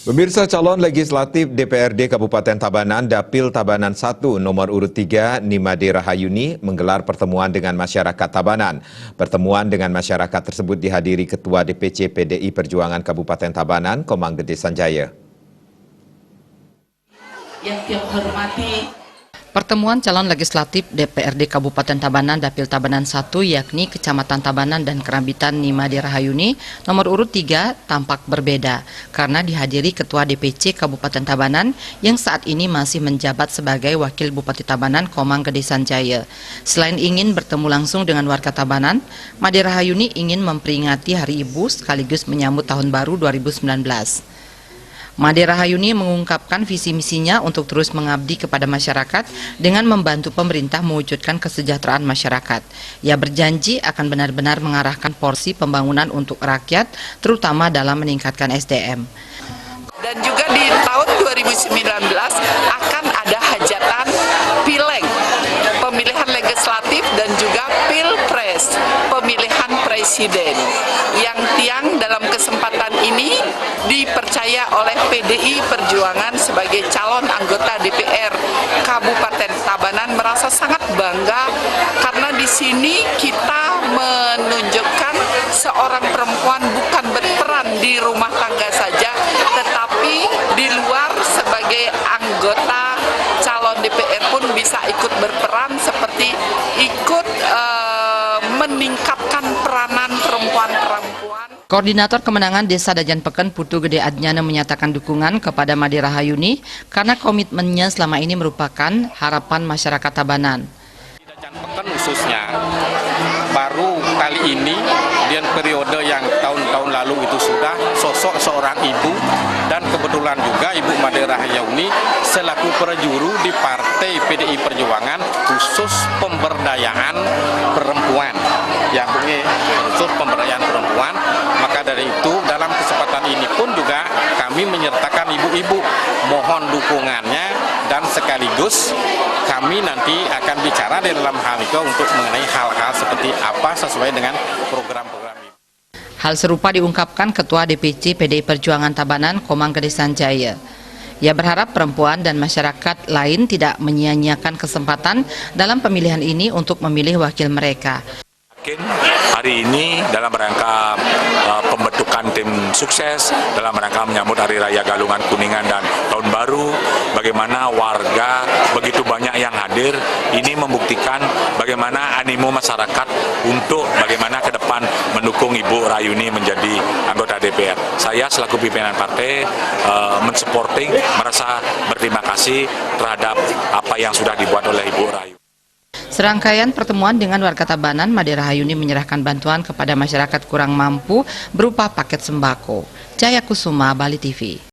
Pemirsa, calon legislatif DPRD Kabupaten Tabanan Dapil Tabanan 1 nomor urut 3 Nimade Rahayuni menggelar pertemuan dengan masyarakat Tabanan. Pertemuan dengan masyarakat tersebut dihadiri Ketua DPC PDI Perjuangan Kabupaten Tabanan, Komang Gede Sanjaya. Yang hormati Pertemuan calon legislatif DPRD Kabupaten Tabanan Dapil Tabanan 1 yakni Kecamatan Tabanan dan Kerambitan Nimade Rahayuni nomor urut 3 tampak berbeda karena dihadiri Ketua DPC Kabupaten Tabanan yang saat ini masih menjabat sebagai Wakil Bupati Tabanan, Komang Gede Sanjaya. Selain ingin bertemu langsung dengan warga Tabanan, Made Rahayuni ingin memperingati Hari Ibu sekaligus menyambut Tahun Baru 2019. Made Rahayuni mengungkapkan visi misinya untuk terus mengabdi kepada masyarakat dengan membantu pemerintah mewujudkan kesejahteraan masyarakat. Ia berjanji akan benar-benar mengarahkan porsi pembangunan untuk rakyat, terutama dalam meningkatkan SDM. dan juga di tahun 2019 akan ada hajatan pileg, pemilihan legislatif dan juga pilpres, pemilihan presiden yang tiang dalam kesempatan ini dipercaya oleh PDI Perjuangan sebagai calon anggota DPR Kabupaten Tabanan, merasa sangat bangga karena di sini kita menunjukkan seorang perempuan bukan berperan di rumah tangga saja, tetapi di luar sebagai anggota calon DPR pun bisa ikut berperan, seperti ikut meningkatkan peranan perempuan-perempuan. Koordinator Kemenangan Desa Dajan Peken Putu Gede Adnyana menyatakan dukungan kepada Made Rahayuni karena komitmennya selama ini merupakan harapan masyarakat Tabanan. Dajan Peken khususnya baru kali ini dan periode yang tahun-tahun lalu itu sudah sosok seorang ibu, dan kebetulan juga Ibu Made Rahayuni selaku perjuru di Partai PDI Perjuangan khusus pemberdayaan perempuan, yang khusus pemberdayaan perempuan. Maka dari itu dalam kesempatan ini pun juga kami menyertakan ibu-ibu, mohon dukungannya, dan sekaligus kami nanti akan bicara di dalam hal itu untuk mengenai hal-hal seperti apa sesuai dengan program-program ini. Hal serupa diungkapkan Ketua DPC PDI Perjuangan Tabanan, Komang Gede Sanjaya. Ia berharap perempuan dan masyarakat lain tidak menyia-nyiakan kesempatan dalam pemilihan ini untuk memilih wakil mereka. Hari ini dalam rangka pembentukan tim sukses, dalam rangka menyambut Hari Raya Galungan Kuningan dan Tahun Baru, bagaimana warga begitu banyak yang hadir, ini membuktikan bagaimana animo masyarakat untuk bagaimana ke depan mendukung Ibu Rahayuni menjadi anggota DPR. Saya selaku pimpinan partai mensupporting, merasa berterima kasih terhadap apa yang sudah dibuat oleh Ibu Rahayuni. Serangkaian pertemuan dengan warga Tabanan, Made Rahayuni menyerahkan bantuan kepada masyarakat kurang mampu berupa paket sembako. Jaya Kusuma, Bali TV.